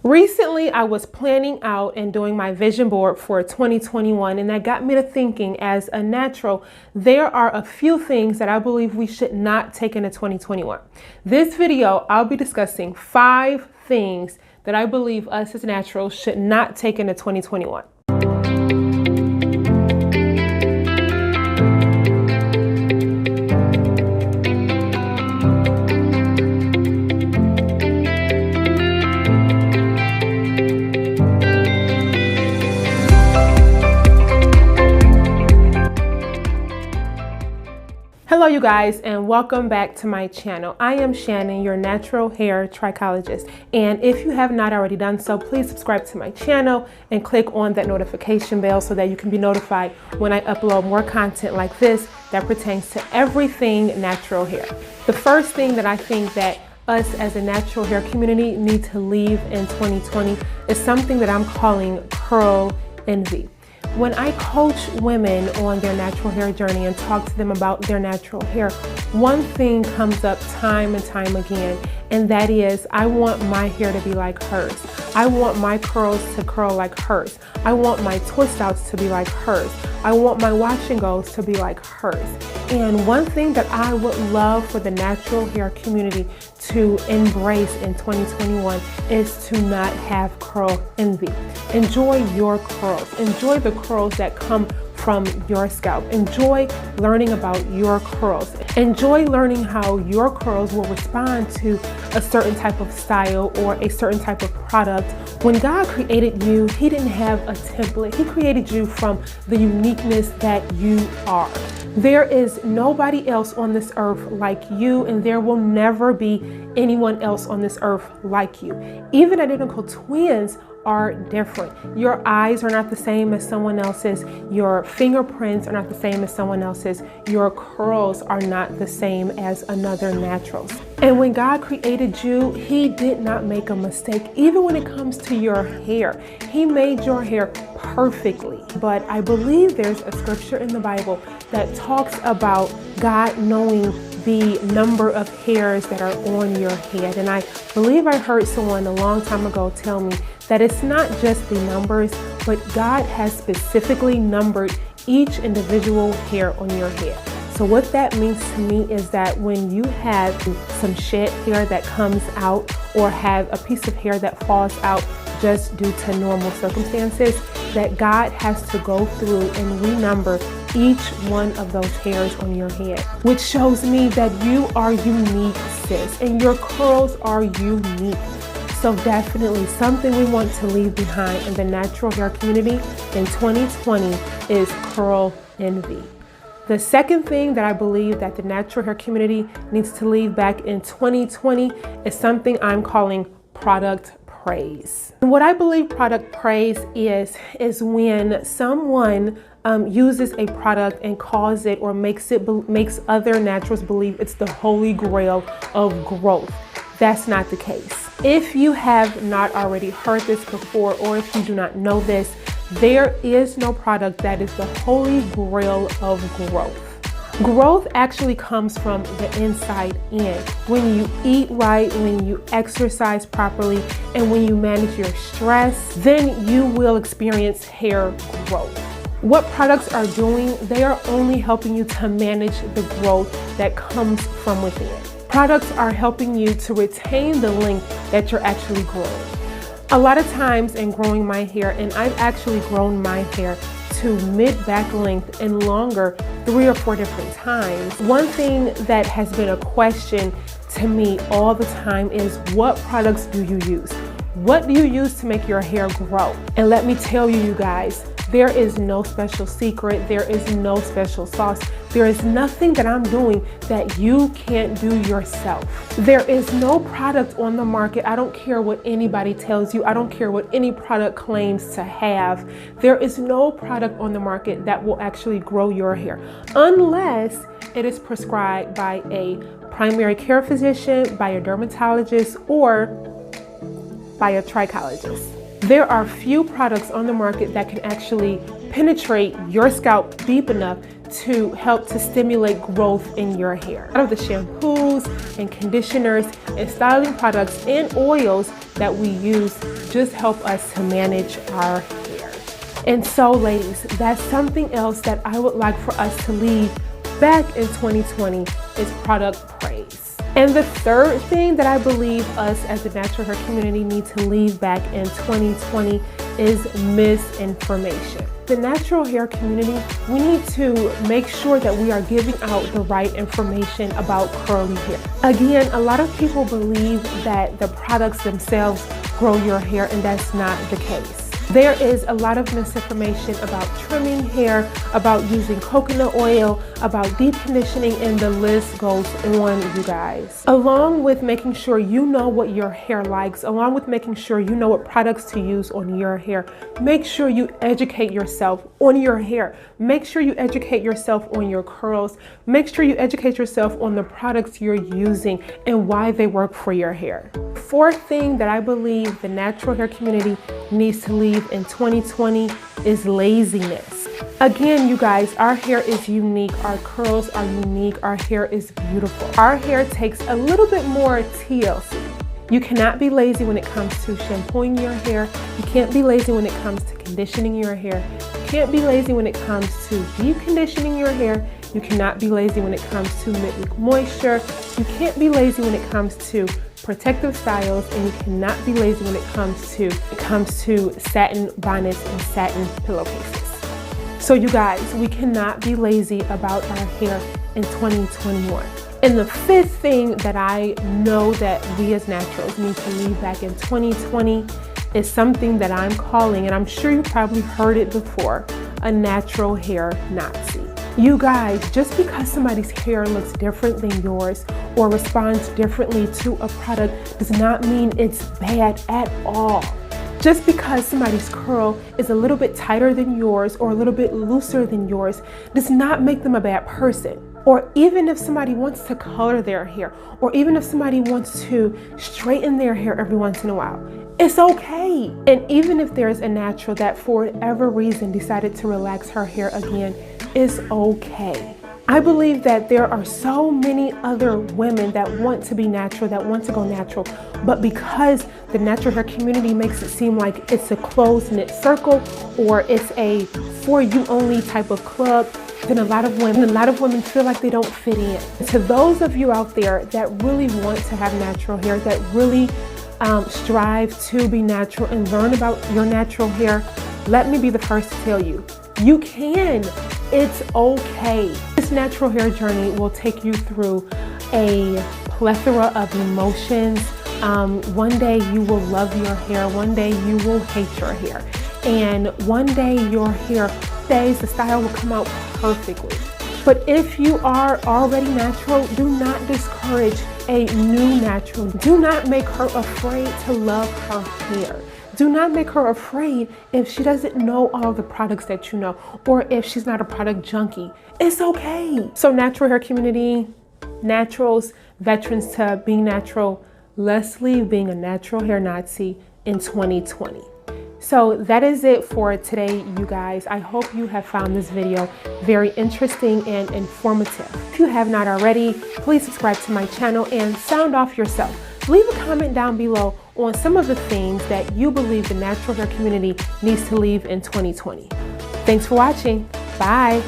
Recently, I was planning out and doing my vision board for 2021, and that got me to thinking, as a natural, there are a few things that I believe we should not take into 2021. This video, I'll be discussing 5 things that I believe us as naturals should not take into 2021. Hello you guys, and welcome back to my channel. I am Shannon, your natural hair trichologist, and if you have not already done so, please subscribe to my channel and click on that notification bell so that you can be notified when I upload more content like this that pertains to everything natural hair. The first thing that I think that us as a natural hair community need to leave in 2020 is something that I'm calling curl envy. When I coach women on their natural hair journey and talk to them about their natural hair, one thing comes up time and time again, and that is, I want my hair to be like hers. I want my curls to curl like hers. I want my twist outs to be like hers. I want my wash and goes to be like hers. And one thing that I would love for the natural hair community to embrace in 2021 is to not have curl envy. Enjoy your curls. Enjoy the curls that come from your scalp. Enjoy learning about your curls. Enjoy learning how your curls will respond to a certain type of style or a certain type of product. When God created you, He didn't have a template. He created you from the uniqueness that you are. There is nobody else on this earth like you, and there will never be anyone else on this earth like you. Even identical twins are different. Your eyes are not the same as someone else's. Your fingerprints are not the same as someone else's. Your curls are not the same as another natural's. And when God created you, He did not make a mistake. Even when it comes to your hair, He made your hair perfectly. But I believe there's a scripture in the Bible that talks about God knowing the number of hairs that are on your head. And I believe I heard someone a long time ago tell me that it's not just the numbers, but God has specifically numbered each individual hair on your head. So what that means to me is that when you have some shed hair that comes out, or have a piece of hair that falls out just due to normal circumstances, that God has to go through and renumber each one of those hairs on your head, which shows me that you are unique, sis, and your curls are unique. So definitely something we want to leave behind in the natural hair community in 2020 is curl envy. The second thing that I believe that the natural hair community needs to leave back in 2020 is something I'm calling product praise. And what I believe product praise is when someone uses a product and calls it or makes other naturals believe it's the holy grail of growth. That's not the case. If you have not already heard this before, or if you do not know this, there is no product that is the holy grail of growth. Growth actually comes from the inside in. When you eat right, when you exercise properly, and when you manage your stress, then you will experience hair growth. What products are doing, they are only helping you to manage the growth that comes from within. Products are helping you to retain the length that you're actually growing. A lot of times in growing my hair, and I've actually grown my hair to mid-back length and longer 3 or 4 different times. One thing that has been a question to me all the time is, what products do you use? What do you use to make your hair grow? And let me tell you, you guys, there is no special secret. There is no special sauce. There is nothing that I'm doing that you can't do yourself. There is no product on the market. I don't care what anybody tells you. I don't care what any product claims to have. There is no product on the market that will actually grow your hair unless it is prescribed by a primary care physician, by a dermatologist, or by a trichologist. There are few products on the market that can actually penetrate your scalp deep enough to help to stimulate growth in your hair. A lot of the shampoos and conditioners and styling products and oils that we use just help us to manage our hair. And so ladies, that's something else that I would like for us to leave back in 2020 is product praise. And the third thing that I believe us as a natural hair community need to leave back in 2020 is misinformation. The natural hair community, we need to make sure that we are giving out the right information about curly hair. Again, a lot of people believe that the products themselves grow your hair, and that's not the case. There is a lot of misinformation about trimming hair, about using coconut oil, about deep conditioning, and the list goes on, you guys. Along with making sure you know what your hair likes, along with making sure you know what products to use on your hair, make sure you educate yourself on your hair. Make sure you educate yourself on your curls. Make sure you educate yourself on the products you're using and why they work for your hair. Fourth thing that I believe the natural hair community needs to leave in 2020 is laziness. Again, you guys, our hair is unique. Our curls are unique. Our hair is beautiful. Our hair takes a little bit more TLC. You cannot be lazy when it comes to shampooing your hair. You can't be lazy when it comes to conditioning your hair. You can't be lazy when it comes to deep conditioning your hair. You cannot be lazy when it comes to mid-week moisture. You can't be lazy when it comes to protective styles, and you cannot be lazy when it comes to satin bonnets and satin pillowcases. So you guys, we cannot be lazy about our hair in 2021. And the fifth thing that I know that we as naturals need to leave back in 2020 is something that I'm calling, and I'm sure you probably heard it before, a natural hair Nazi. You guys, just because somebody's hair looks different than yours or responds differently to a product does not mean it's bad at all. Just because somebody's curl is a little bit tighter than yours or a little bit looser than yours does not make them a bad person. Or even if somebody wants to color their hair, or even if somebody wants to straighten their hair every once in a while, it's okay. And even if there's a natural that for whatever reason decided to relax her hair again, it's okay. I believe that there are so many other women that want to be natural, that want to go natural, but because the natural hair community makes it seem like it's a closed-knit circle or it's a for you only type of club, then a lot of women feel like they don't fit in. To those of you out there that really want to have natural hair, that really strive to be natural and learn about your natural hair, let me be the first to tell you, you can. It's okay. This natural hair journey will take you through a plethora of emotions. One day you will love your hair. One day you will hate your hair. And one day your hair stays, the style will come out perfectly. But if you are already natural, do not discourage a new natural. Do not make her afraid to love her hair. Do not make her afraid if she doesn't know all the products that you know, or if she's not a product junkie. It's okay. So natural hair community, naturals, veterans to being natural, let's leave being a natural hair Nazi in 2020. So that is it for today, you guys. I hope you have found this video very interesting and informative. If you have not already, please subscribe to my channel and sound off yourself. Leave a comment down below on some of the things that you believe the natural hair community needs to leave in 2020. Thanks for watching. Bye.